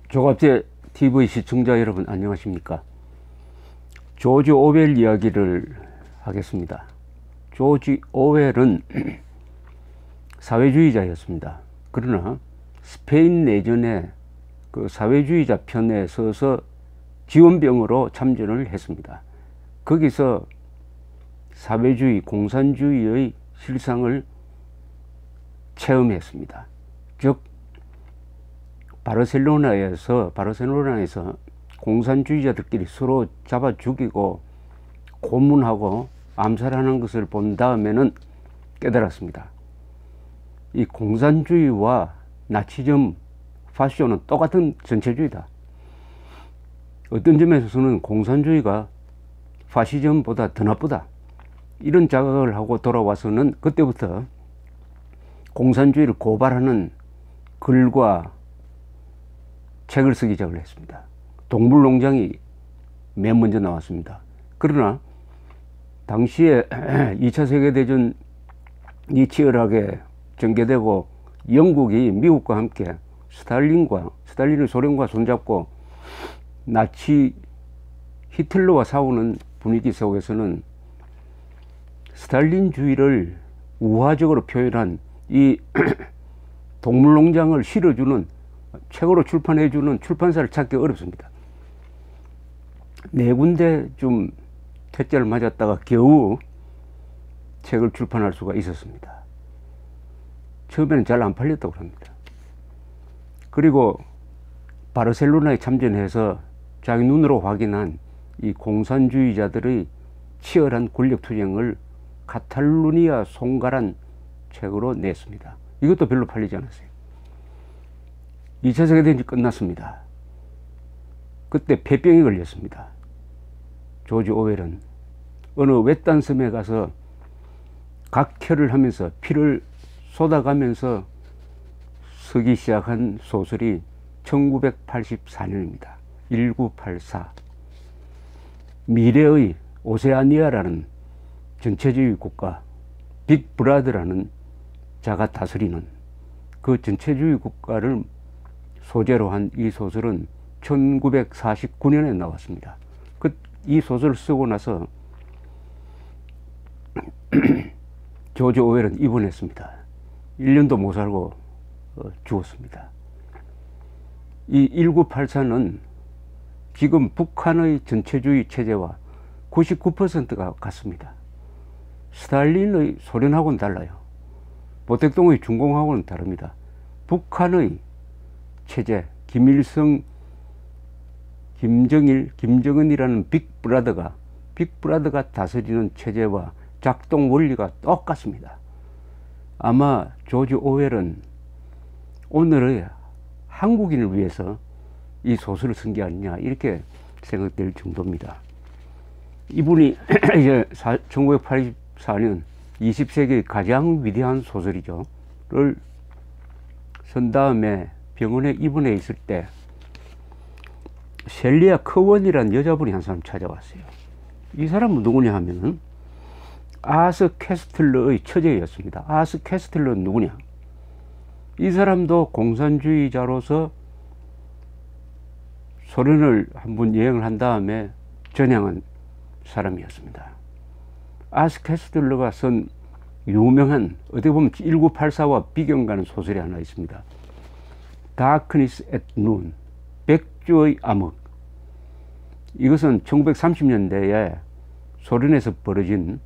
조갑제 TV 시청자 여러분 안녕하십니까? 조지 오웰 이야기를 하겠습니다. 조지 오웰은 사회주의자였습니다. 그러나 스페인 내전에 그 사회주의자 편에 서서 지원병으로 참전을 했습니다. 거기서 사회주의, 공산주의의 실상을 체험했습니다. 즉 바르셀로나에서 공산주의자들끼리 서로 잡아 죽이고 고문하고 암살하는 것을 본 다음에는 깨달았습니다. 이 공산주의와 나치즘, 파시즘은 똑같은 전체주의다. 어떤 점에서는 공산주의가 파시즘보다 더 나쁘다. 이런 자각을 하고 돌아와서는 그때부터 공산주의를 고발하는 글과 책을 쓰기 시작을 했습니다. 동물농장이 맨 먼저 나왔습니다. 그러나 당시에 2차 세계대전이 치열하게 전개되고 영국이 미국과 함께 스탈린이 소련과 손잡고 나치 히틀러와 싸우는 분위기 속에서는 스탈린주의를 우화적으로 표현한 이 동물농장을 실어주는 책으로 출판해주는 출판사를 찾기 어렵습니다. 4군데 좀 퇴짜를 맞았다가 겨우 책을 출판할 수가 있었습니다. 처음에는 잘 안 팔렸다고 합니다. 그리고 바르셀로나에 참전해서 자기 눈으로 확인한 이 공산주의자들의 치열한 권력투쟁을 카탈루니아 송가란 책으로 냈습니다. 이것도 별로 팔리지 않았어요. 2차 세계대전이 끝났습니다. 그때 폐병에 걸렸습니다. 조지 오웰은 어느 외딴 섬에 가서 각혈을 하면서 피를 쏟아가면서 쓰기 시작한 소설이 1984년입니다. 1984. 미래의 오세아니아라는 전체주의 국가, 빅브라더라는 자가 다스리는 그 전체주의 국가를 소재로 한 이 소설은 1949년에 나왔습니다. 이 소설을 쓰고 나서 조지 오웰은 입원했습니다. 1년도 못 살고 죽었습니다. 이 1984는 지금 북한의 전체주의 체제와 99%가 같습니다. 스탈린의 소련하고는 달라요. 모택동의 중공하고는 다릅니다. 북한의 체제, 김일성, 김정일, 김정은이라는 빅브라더가 다스리는 체제와 작동 원리가 똑같습니다. 아마 조지 오웰은 오늘의 한국인을 위해서 이 소설을 쓴 게 아니냐 이렇게 생각될 정도입니다. 이분이 이제 1984년 20세기의 가장 위대한 소설이죠.를 쓴 다음에 병원에 입원해 있을 때 셀리아 커원이라는 여자분이 한 사람 찾아왔어요. 이 사람은 누구냐 하면은 아서 캐스틀러의 처제였습니다. 아서 캐스틀러는 누구냐? 이 사람도 공산주의자로서 소련을 한번 여행을 한 다음에 전향한 사람이었습니다. 아서 캐스틀러가 쓴 유명한 어떻게 보면 1984와 비경가는 소설이 하나 있습니다. Darkness at Noon, 백주의 암흑. 이것은 1930년대에 소련에서 벌어진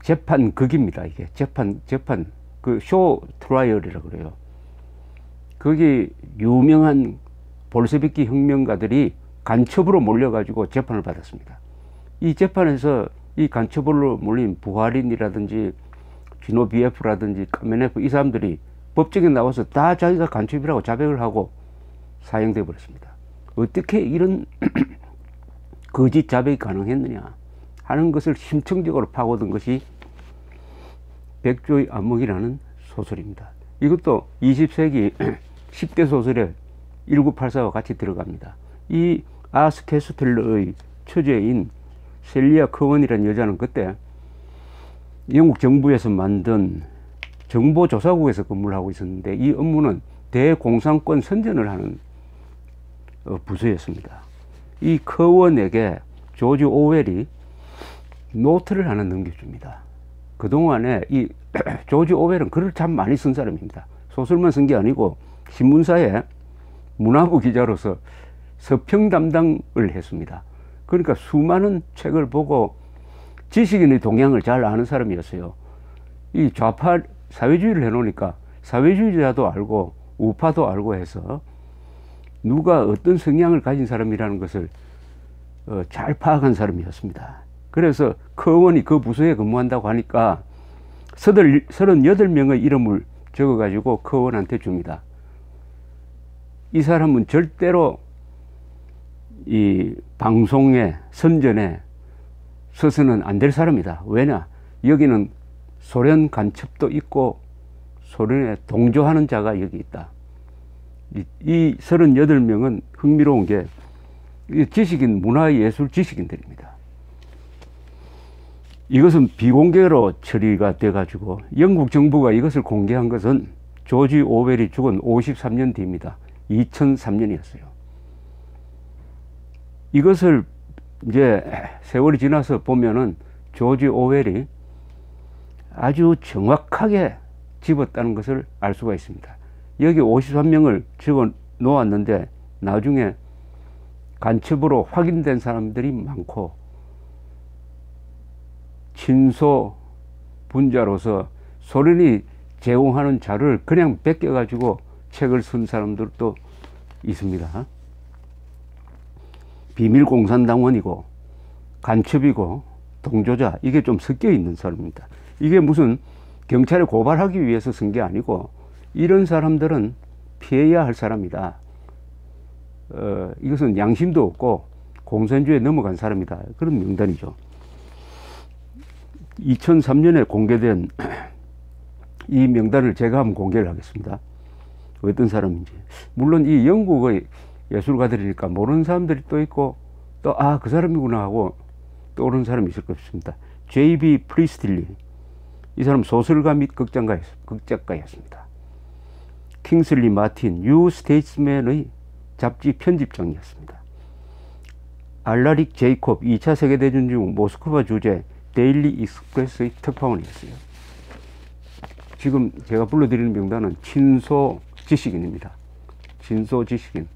재판극입니다. 이게 재판 그 쇼 트라이얼이라고 그래요. 거기 유명한 볼셰비키 혁명가들이 간첩으로 몰려가지고 재판을 받았습니다. 이 재판에서 이 간첩으로 몰린 부하린이라든지 지노비에프라든지 까메네프 이 사람들이 법정에 나와서 다 자기가 간첩이라고 자백을 하고 사형돼 버렸습니다. 어떻게 이런 거짓 자백이 가능했느냐 하는 것을 심층적으로 파고든 것이 백조의 암흑이라는 소설입니다. 이것도 20세기 10대 소설에 1984와 같이 들어갑니다. 이 아스 캐스틀러의 처제인 셀리아 커원이라는 여자는 그때 영국 정부에서 만든 정보조사국에서 근무를 하고 있었는데 이 업무는 대공산권 선전을 하는 부서였습니다. 이 커원에게 조지 오웰이 노트를 하나 넘겨줍니다. 그동안에 이 조지 오웰은 글을 참 많이 쓴 사람입니다. 소설만 쓴 게 아니고 신문사에 문화부 기자로서 서평 담당을 했습니다. 그러니까 수많은 책을 보고 지식인의 동향을 잘 아는 사람이었어요. 이 좌파 사회주의를 해놓으니까 사회주의자도 알고 우파도 알고 해서 누가 어떤 성향을 가진 사람이라는 것을 잘 파악한 사람이었습니다. 그래서 커원이 그 부서에 근무한다고 하니까 38명의 이름을 적어가지고 커원한테 줍니다. 이 사람은 절대로 이 방송에 선전에 서서는 안 될 사람이다. 왜냐? 여기는 소련 간첩도 있고 소련에 동조하는 자가 여기 있다. 이 38명은 흥미로운 게 지식인, 문화예술 지식인들입니다. 이것은 비공개로 처리가 돼가지고 영국 정부가 이것을 공개한 것은 조지 오웰이 죽은 53년 뒤입니다. 2003년이었어요. 이것을 이제 세월이 지나서 보면은 조지 오웰이 아주 정확하게 집었다는 것을 알 수가 있습니다. 여기 53명을 적어 놓았는데 나중에 간첩으로 확인된 사람들이 많고 친소 분자로서 소련이 제공하는 자료를 그냥 뺏겨가지고 책을 쓴 사람들도 있습니다. 비밀 공산당원이고 간첩이고 동조자, 이게 좀 섞여 있는 사람입니다. 이게 무슨 경찰에 고발하기 위해서 쓴 게 아니고 이런 사람들은 피해야 할 사람이다. 이것은 양심도 없고 공산주의에 넘어간 사람이다. 그런 명단이죠. 2003년에 공개된 이 명단을 제가 한번 공개를 하겠습니다. 어떤 사람인지. 물론 이 영국의 예술가들이니까 모르는 사람들이 또 있고 또 그 사람이구나 하고 떠오르는 사람이 있을 것입니다. J.B. 프리스틸리, 이 사람 소설가 및 극작가였습니다. 킹슬리 마틴, 뉴 스테이츠맨의 잡지 편집장이었습니다. 알라릭 제이콥, 2차 세계대전 중 모스크바 주재 데일리 익스프레스의 특파원이었어요. 지금 제가 불러드리는 명단은 친소 지식인입니다. 친소 지식인,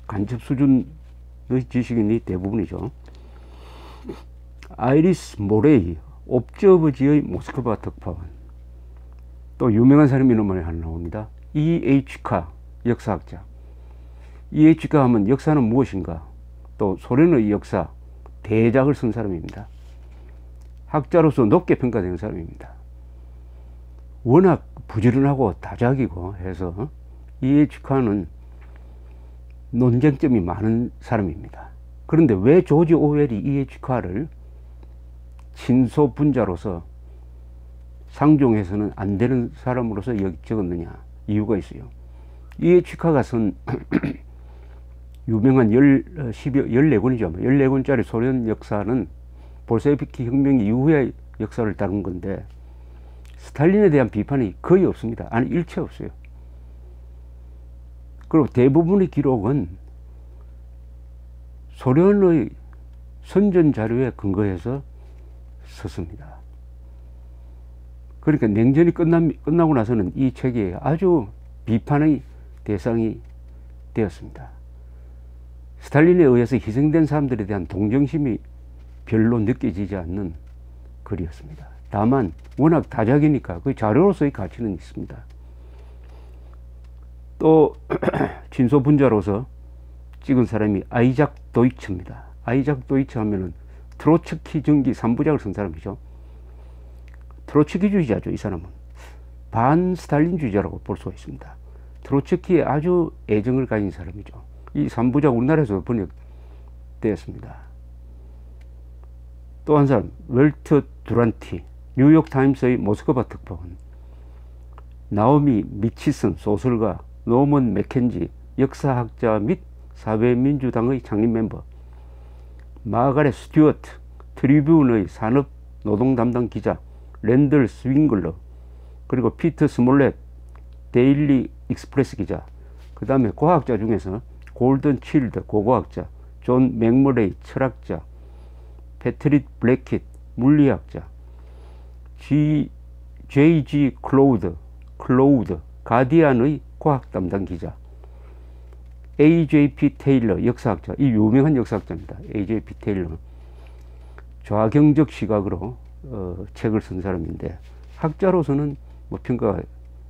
간첩 수준의 지식인이 대부분이죠. 아이리스 모레이, 옵저버지의 모스크바 특파원. 또 유명한 사람 이름이 하나 나옵니다. E.H. 카, 역사학자. E.H. 카 하면 역사는 무엇인가? 또 소련의 역사, 대작을 쓴 사람입니다. 학자로서 높게 평가되는 사람입니다. 워낙 부지런하고 다작이고 해서 E.H. 카는 논쟁점이 많은 사람입니다. 그런데 왜 조지 오웰이 E.H. 카를 친소 분자로서 상종해서는 안 되는 사람으로서 여기 적었느냐? 이유가 있어요. E.H. 카가 쓴 유명한 14권이죠. 14권짜리 소련 역사는 볼셰비키 혁명 이후의 역사를 다룬 건데 스탈린에 대한 비판이 거의 없습니다. 아니, 일체 없어요. 그리고 대부분의 기록은 소련의 선전 자료에 근거해서 썼습니다. 그러니까 냉전이 끝나고 나서는 이 책이 아주 비판의 대상이 되었습니다. 스탈린에 의해서 희생된 사람들에 대한 동정심이 별로 느껴지지 않는 글이었습니다. 다만 워낙 다작이니까 그 자료로서의 가치는 있습니다. 또 친소 분자로서 찍은 사람이 아이작 도이츠입니다. 아이작 도이츠 하면은 트로츠키 전기 3부작을 쓴 사람이죠. 트로츠키주의자죠. 이 사람은 반 스탈린주의자라고 볼 수가 있습니다. 트로츠키에 아주 애정을 가진 사람이죠. 이 3부작 우리나라에서 번역되었습니다. 또 한 사람, 웰트 두란티, 뉴욕타임스의 모스크바 특파원. 나오미 미치슨, 소설가. 노먼 맥켄지, 역사학자 및 사회민주당의 창립 멤버. 마가렛 스튜어트, 트리뷴의 산업 노동 담당 기자. 랜들 스윙글러, 그리고 피터 스몰렛, 데일리 익스프레스 기자, 그 다음에 과학자 중에서 골든 칠드 고고학자, 존 맥머레이 철학자, 패트릭 블래킷 물리학자, J.G. 클로우드 가디안의 과학 담당 기자, A.J.P. 테일러 역사학자, 이 유명한 역사학자입니다. A.J.P. 테일러 좌경적 시각으로 책을 쓴 사람인데 학자로서는 뭐 평가가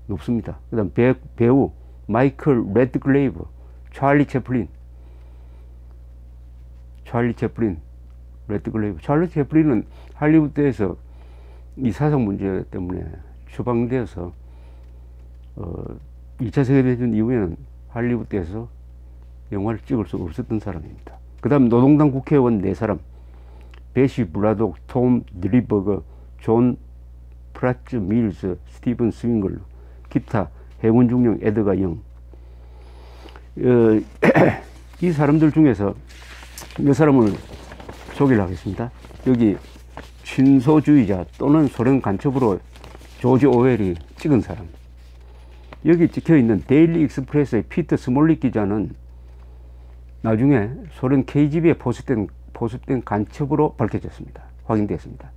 높습니다. 그 다음 배우 마이클 레드글레이브, 찰리 채플린은 할리우드에서 이 사상 문제 때문에 추방되어서 2차 세계대전 이후에는 할리우드에서 영화를 찍을 수 없었던 사람입니다. 그 다음 노동당 국회의원 4사람, 베시 블라독, 톰 드리버거, 존 프라츠 밀스, 스티븐 스윙글러, 기타 해군 중령 에드가 영. 이 사람들 중에서 몇 사람을 소개를 하겠습니다. 여기 친소주의자 또는 소련 간첩으로 조지 오웰이 찍은 사람. 여기 찍혀있는 데일리 익스프레스의 피터 스몰릭 기자는 나중에 소련 KGB에 포섭된 간첩으로 밝혀졌습니다. 확인되었습니다.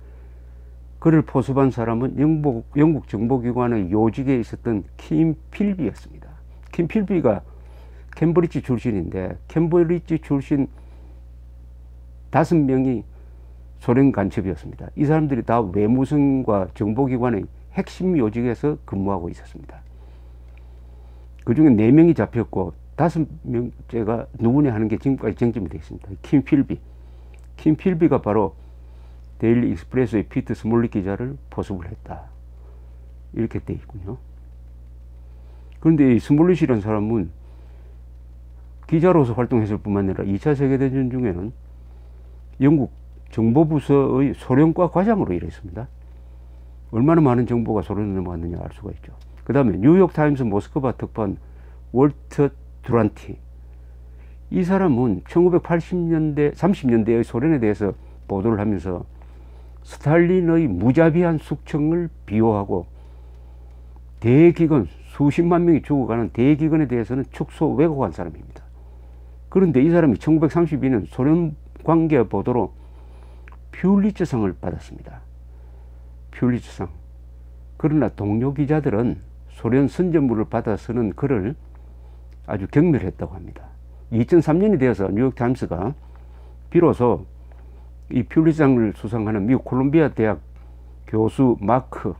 그를 포섭한 사람은 영국 정보기관의 요직에 있었던 킴 필비였습니다. 킴 필비가 캠브리지 출신인데 캠브리지 출신 5명이 소련 간첩이었습니다. 이 사람들이 다 외무성과 정보기관의 핵심 요직에서 근무하고 있었습니다. 그 중에 4명이 잡혔고 5명째가 누구냐 하는 게 지금까지 쟁점이 되어 있습니다. 킴 필비가 바로 데일리 익스프레스의 피터 스몰릭 기자를 포섭을 했다. 이렇게 되어 있군요. 그런데 이 스몰릭이라는 사람은 기자로서 활동했을 뿐만 아니라 2차 세계대전 중에는 영국 정보부서의 소련과 과장으로 일했습니다. 얼마나 많은 정보가 소련에 넘어갔느냐 알 수가 있죠. 그 다음에 뉴욕타임스 모스크바 특파원 월터 두란티. 이 사람은 1980년대, 30년대의 소련에 대해서 보도를 하면서 스탈린의 무자비한 숙청을 비호하고 대기근, 수십만 명이 죽어가는 대기근에 대해서는 축소 왜곡한 사람입니다. 그런데 이 사람이 1932년 소련 관계 보도로 퓰리츠상을 받았습니다. 퓰리츠상. 그러나 동료 기자들은 소련 선전물을 받아서는 그를 아주 경멸했다고 합니다. 2003년이 되어서 뉴욕타임스가 비로소 이 퓰리츠상을 수상하는 미국 콜롬비아 대학 교수 마크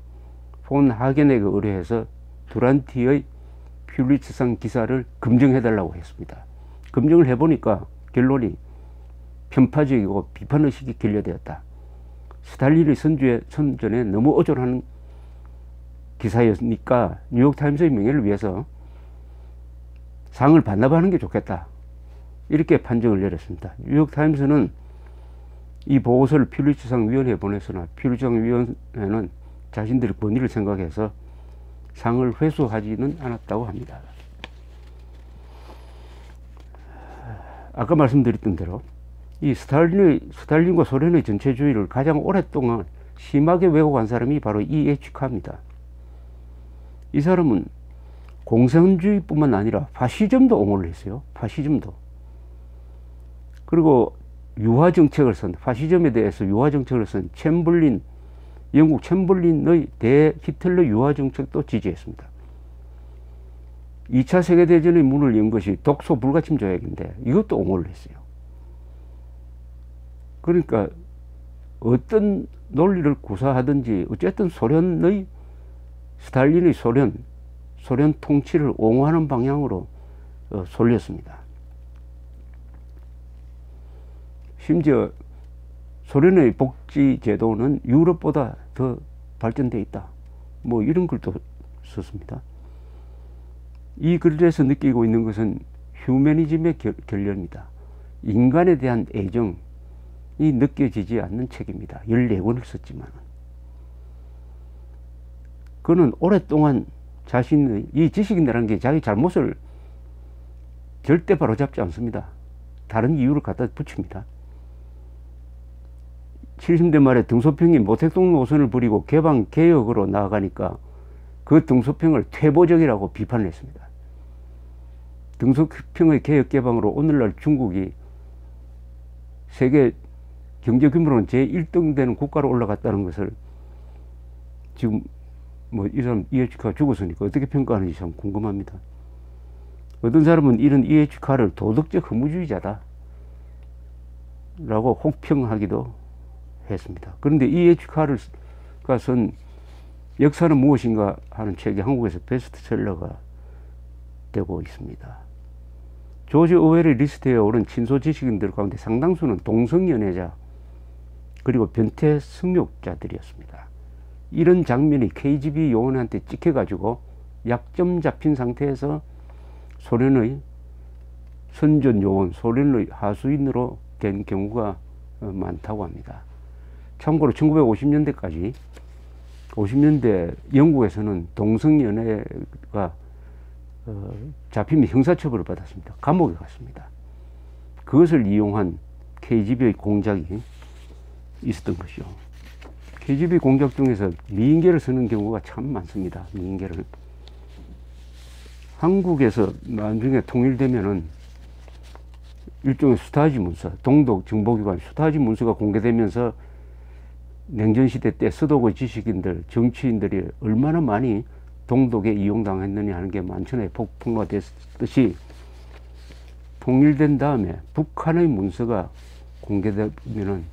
폰 하겐에게 의뢰해서 두란티의 퓰리츠상 기사를 검증해달라고 했습니다. 검증을 해보니까 결론이 편파적이고 비판의식이 결여되었다. 스탈린의 선전에 너무 어존한 기사였으니까 뉴욕타임스의 명예를 위해서 상을 반납하는 게 좋겠다. 이렇게 판정을 내렸습니다. 뉴욕타임스는 이 보고서를 퓰리츠상 위원회에 보냈으나 퓰리츠상 위원회는 자신들의 권위를 생각해서 상을 회수하지는 않았다고 합니다. 아까 말씀드렸던 대로 이 스탈린과 소련의 전체주의를 가장 오랫동안 심하게 왜곡한 사람이 바로 E.H. 카입니다. 이 사람은 공산주의뿐만 아니라 파시즘도 옹호를 했어요. 파시즘도. 그리고 유화정책을 쓴, 파시즘에 대해서 유화정책을 쓴 영국 챔벌린의 대히틀러 유화정책도 지지했습니다. 2차 세계대전의 문을 연 것이 독소 불가침 조약인데 이것도 옹호를 했어요. 그러니까 어떤 논리를 구사하든지 어쨌든 스탈린의 소련 통치를 옹호하는 방향으로 쏠렸습니다. 심지어 소련의 복지 제도는 유럽보다 더 발전되어 있다. 뭐 이런 글도 썼습니다. 이 글에서 느끼고 있는 것은 휴머니즘의 결렬입니다. 인간에 대한 애정이 느껴지지 않는 책입니다. 14권을 썼지만 그는 오랫동안 자신의 이 지식인이라는 게 자기 잘못을 절대 바로잡지 않습니다. 다른 이유를 갖다 붙입니다. 70대 말에 등소평이 모택동 노선을 버리고 개방 개혁으로 나아가니까 그 등소평을 퇴보적이라고 비판을 했습니다. 등소평의 개혁 개방으로 오늘날 중국이 세계 경제 규모로는 제1등 되는 국가로 올라갔다는 것을 지금 뭐 이 사람 이해치카가 죽었으니까 어떻게 평가하는지 참 궁금합니다. 어떤 사람은 이런 이해치카를 도덕적 허무주의자다 라고 혹평하기도 했습니다. 그런데 이해치카가 쓴 역사는 무엇인가 하는 책이 한국에서 베스트셀러가 되고 있습니다. 조지 오웰의 리스트에 오른 친소 지식인들 가운데 상당수는 동성연애자 그리고 변태 성욕자들이었습니다. 이런 장면이 KGB 요원한테 찍혀가지고 약점 잡힌 상태에서 소련의 선전 요원, 소련의 하수인으로 된 경우가 많다고 합니다. 참고로 1950년대까지 50년대 영국에서는 동성연애가 잡히면 형사처벌을 받았습니다. 감옥에 갔습니다. 그것을 이용한 KGB의 공작이 있었던 것이죠. KGB 공작 중에서 미인계를 쓰는 경우가 참 많습니다. 미인계를. 한국에서 나중에 통일되면은 일종의 수타지 문서, 동독 정보기관 수타지 문서가 공개되면서 냉전시대 때 서독의 지식인들, 정치인들이 얼마나 많이 동독에 이용당했느냐 하는 게 만천하에 폭로됐듯이 통일된 다음에 북한의 문서가 공개되면은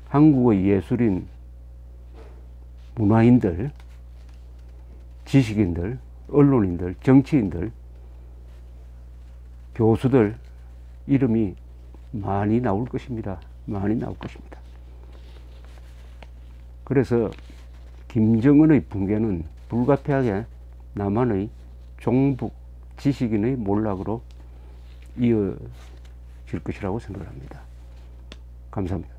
한국의 예술인, 문화인들, 지식인들, 언론인들, 정치인들, 교수들 이름이 많이 나올 것입니다. 많이 나올 것입니다. 그래서 김정은의 붕괴는 불가피하게 남한의 종북 지식인의 몰락으로 이어질 것이라고 생각합니다. 감사합니다.